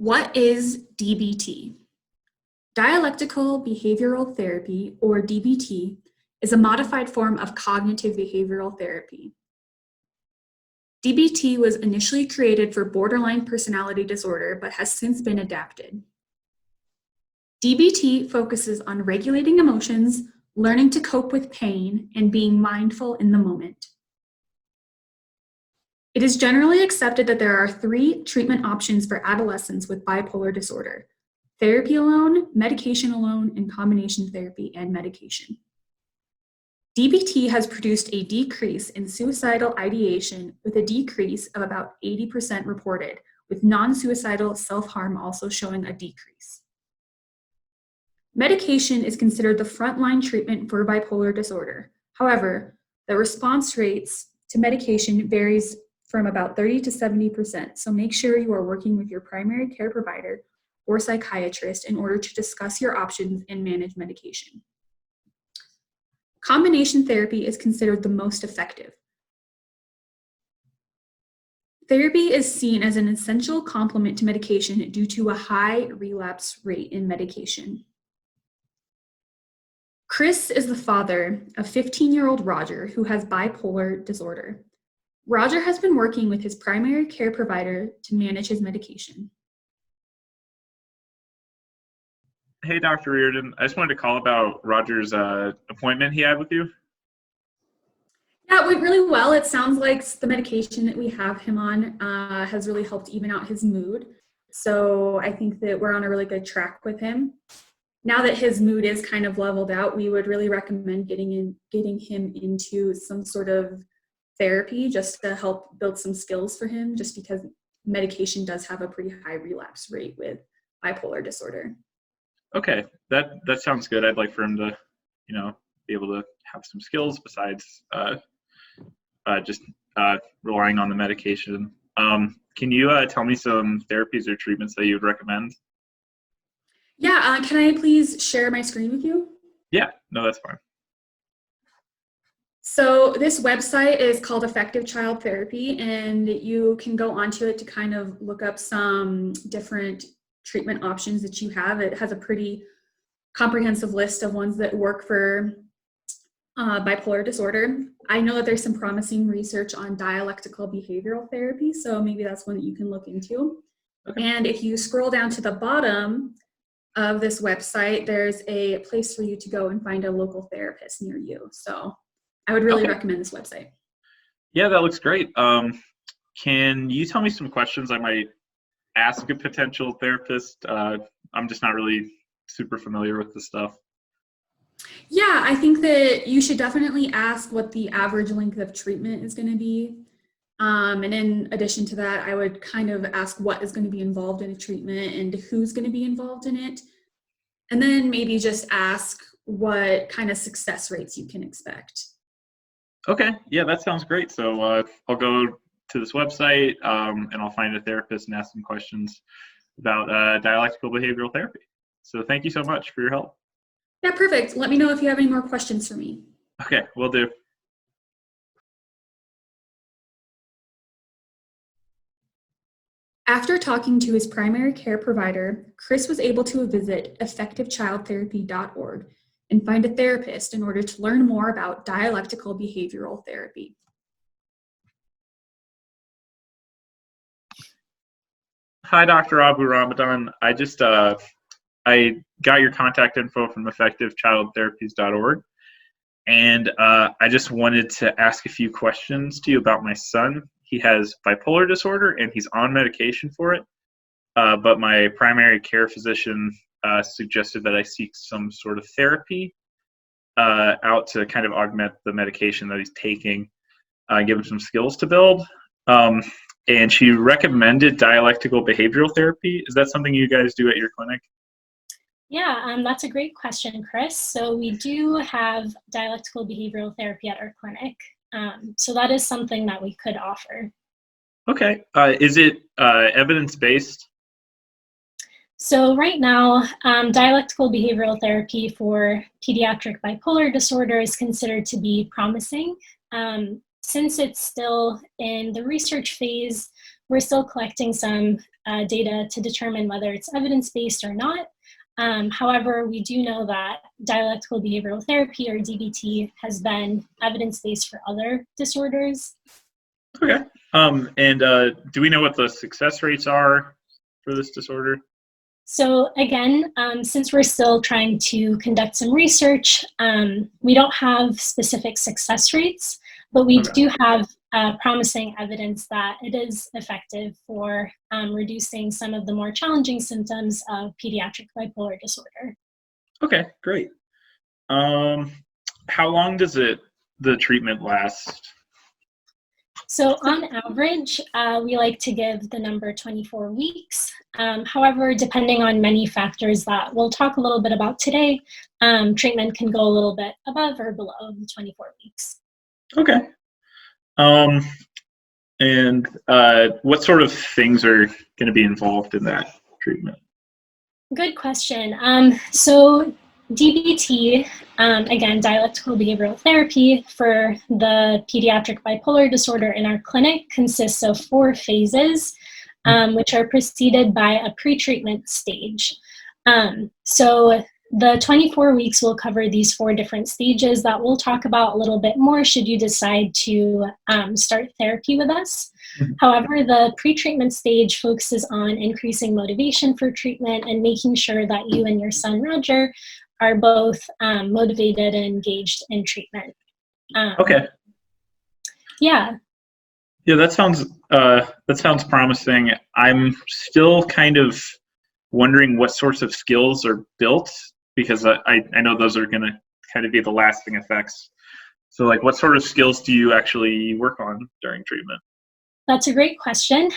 What is DBT? Dialectical-Behavioral Therapy, or DBT, is a modified form of cognitive behavioral therapy. DBT was initially created for borderline personality disorder, but has since been adapted. DBT focuses on regulating emotions, learning to cope with pain, and being mindful in the moment. It is generally accepted that there are 3 treatment options for adolescents with bipolar disorder: therapy alone, medication alone, and combination therapy and medication. DBT has produced a decrease in suicidal ideation, with a decrease of about 80% reported, with non-suicidal self-harm also showing a decrease. Medication is considered the frontline treatment for bipolar disorder. However, the response rates to medication varies from about 30 to 70%, so make sure you are working with your primary care provider or psychiatrist in order to discuss your options and manage medication. Combination therapy is considered the most effective. Therapy is seen as an essential complement to medication due to a high relapse rate in medication. Chris is the father of 15-year-old Roger, who has bipolar disorder. Roger has been working with his primary care provider to manage his medication. Hey, Dr. Reardon. I just wanted to call about Roger's appointment he had with you. Yeah, it went really well. It sounds like the medication that we have him on has really helped even out his mood. So I think that we're on a really good track with him. Now that his mood is kind of leveled out, we would really recommend getting him into some sort of therapy just to help build some skills for him, just because medication does have a pretty high relapse rate with bipolar disorder. Okay, that sounds good. I'd like for him to, be able to have some skills besides just relying on the medication. Can you tell me some therapies or treatments that you would recommend? Yeah, can I please share my screen with you? Yeah, no, that's fine. So this website is called Effective Child Therapy, and you can go onto it to kind of look up some different treatment options that you have. It has a pretty comprehensive list of ones that work for bipolar disorder. I know that there's some promising research on dialectical behavioral therapy, so maybe that's one that you can look into. Okay. And if you scroll down to the bottom of this website, there's a place for you to go and find a local therapist near you. So I would really recommend this website. Yeah, that looks great. Can you tell me some questions I might ask a potential therapist? I'm just not really super familiar with this stuff. Yeah, I think that you should definitely ask what the average length of treatment is going to be. And in addition to that, I would kind of ask what is going to be involved in a treatment and who's going to be involved in it. And then maybe just ask what kind of success rates you can expect. Okay, yeah, that sounds great. So I'll go to this website and I'll find a therapist and ask some questions about dialectical behavioral therapy. So thank you so much for your help. Yeah, perfect. Let me know if you have any more questions for me. Okay, will do. After talking to his primary care provider, Chris was able to visit effectivechildtherapy.org and find a therapist in order to learn more about dialectical behavioral therapy. Hi, Dr. Abu Ramadan. I got your contact info from effectivechildtherapies.org, and I just wanted to ask a few questions to you about my son. He has bipolar disorder, and he's on medication for it, but my primary care physician suggested that I seek some sort of therapy out to kind of augment the medication that he's taking, give him some skills to build. And she recommended dialectical behavioral therapy. Is that something you guys do at your clinic? Yeah, that's a great question, Chris. So we do have dialectical behavioral therapy at our clinic. So that is something that we could offer. Okay. Is it evidence-based? So right now, dialectical behavioral therapy for pediatric bipolar disorder is considered to be promising. Since it's still in the research phase, we're still collecting some data to determine whether it's evidence-based or not. However, we do know that dialectical behavioral therapy, or DBT, has been evidence-based for other disorders. Okay. And do we know what the success rates are for this disorder? So again, since we're still trying to conduct some research, we don't have specific success rates, but we do have promising evidence that it is effective for reducing some of the more challenging symptoms of pediatric bipolar disorder. Okay, great. How long does the treatment last? So on average, we like to give the number 24 weeks. However, depending on many factors that we'll talk a little bit about today, treatment can go a little bit above or below the 24 weeks. Okay. And what sort of things are going to be involved in that treatment? Good question. So DBT, again, dialectical behavioral therapy for the pediatric bipolar disorder in our clinic consists of 4 phases, which are preceded by a pre-treatment stage. So the 24 weeks will cover these 4 different stages that we'll talk about a little bit more should you decide to start therapy with us. However, the pre-treatment stage focuses on increasing motivation for treatment and making sure that you and your son, Roger, are both motivated and engaged in treatment. Okay. Yeah. Yeah, that sounds promising. I'm still kind of wondering what sorts of skills are built, because I know those are going to kind of be the lasting effects. So, like, what sort of skills do you actually work on during treatment? That's a great question.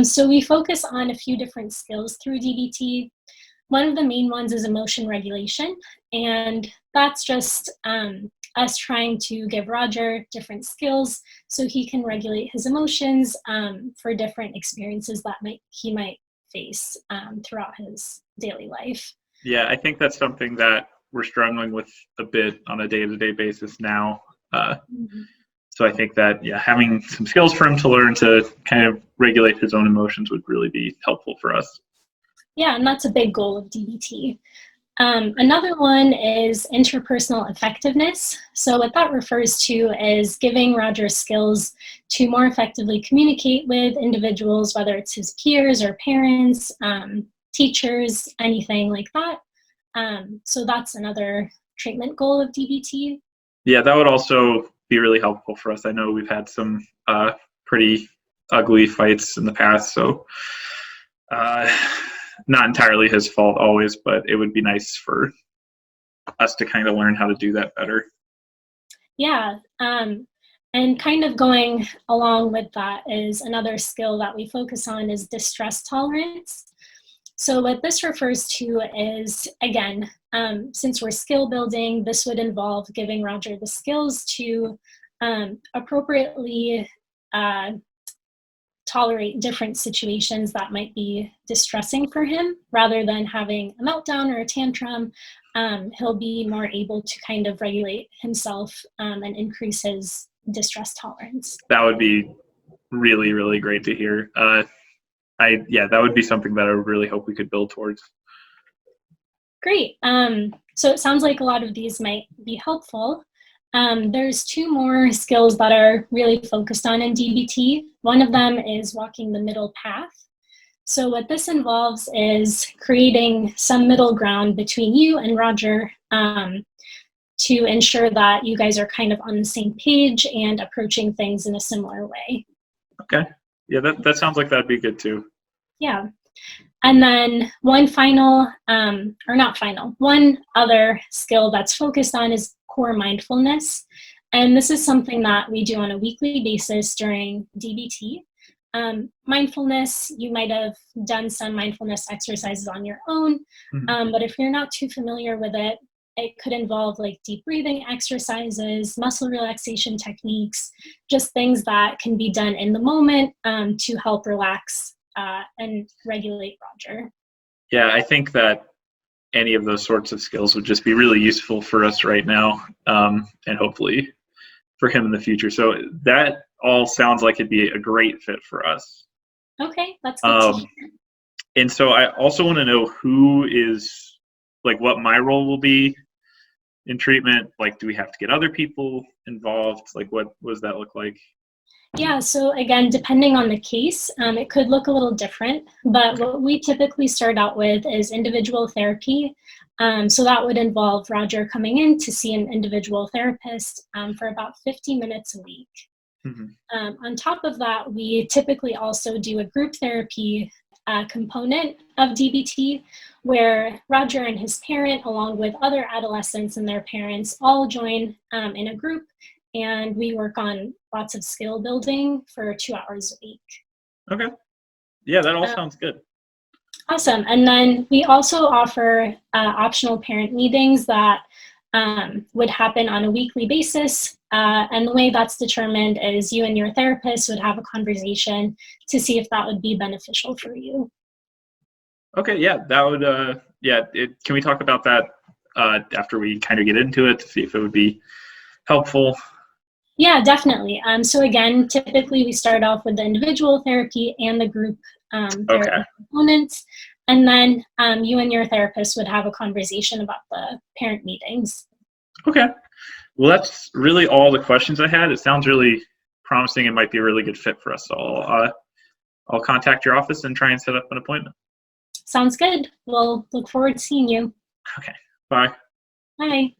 So we focus on a few different skills through DBT. One of the main ones is emotion regulation, and that's just us trying to give Roger different skills so he can regulate his emotions for different experiences that he might face throughout his daily life. Yeah, I think that's something that we're struggling with a bit on a day-to-day basis now. So I think that, yeah, having some skills for him to learn to kind of regulate his own emotions would really be helpful for us. Yeah, and that's a big goal of DBT. Another one is interpersonal effectiveness. So what that refers to is giving Roger skills to more effectively communicate with individuals, whether it's his peers or parents, teachers, anything like that. So that's another treatment goal of DBT. Yeah, that would also be really helpful for us. I know we've had some pretty ugly fights in the past, so not entirely his fault always, but it would be nice for us to kind of learn how to do that better. Yeah, and kind of going along with that is another skill that we focus on is distress tolerance. So what this refers to is, again, since we're skill building, this would involve giving Roger the skills to appropriately tolerate different situations that might be distressing for him. Rather than having a meltdown or a tantrum, he'll be more able to kind of regulate himself and increase his distress tolerance. That would be really, really great to hear. That would be something that I would really hope we could build towards. Great. So it sounds like a lot of these might be helpful. There's 2 more skills that are really focused on in DBT. One of them is walking the middle path. So what this involves is creating some middle ground between you and Roger to ensure that you guys are kind of on the same page and approaching things in a similar way. Okay. Yeah, that sounds like that'd be good too. Yeah. And then one other skill that's focused on is core mindfulness. And this is something that we do on a weekly basis during DBT. Mindfulness, you might have done some mindfulness exercises on your own, but if you're not too familiar with it, it could involve like deep breathing exercises, muscle relaxation techniques, just things that can be done in the moment to help relax and regulate Roger. Yeah, I think that any of those sorts of skills would just be really useful for us right now, and hopefully for him in the future. So that all sounds like it'd be a great fit for us. Okay, that's good to hear. And so I also want to know who is, like, what my role will be in treatment. Like, do we have to get other people involved? Like, what does that look like? Yeah, so again, depending on the case, it could look a little different, but Okay. what we typically start out with is individual therapy. So that would involve Roger coming in to see an individual therapist for about 50 minutes a week. Mhm. On top of that, we typically also do a group therapy component of DBT, where Roger and his parent, along with other adolescents and their parents, all join in a group, and we work on lots of skill building for 2 hours a week. Okay. Yeah, that all Uh, sounds good. Awesome. And then we also offer optional parent meetings that would happen on a weekly basis. And the way that's determined is you and your therapist would have a conversation to see if that would be beneficial for you. Okay, yeah, that would, can we talk about that after we kind of get into it to see if it would be helpful? Yeah, definitely. So again, typically we start off with the individual therapy and the group Okay. therapy components. And then you and your therapist would have a conversation about the parent meetings. Okay. Well, that's really all the questions I had. It sounds really promising and might be a really good fit for us. So I'll contact your office and try and set up an appointment. Sounds good. We'll look forward to seeing you. Okay. Bye. Bye.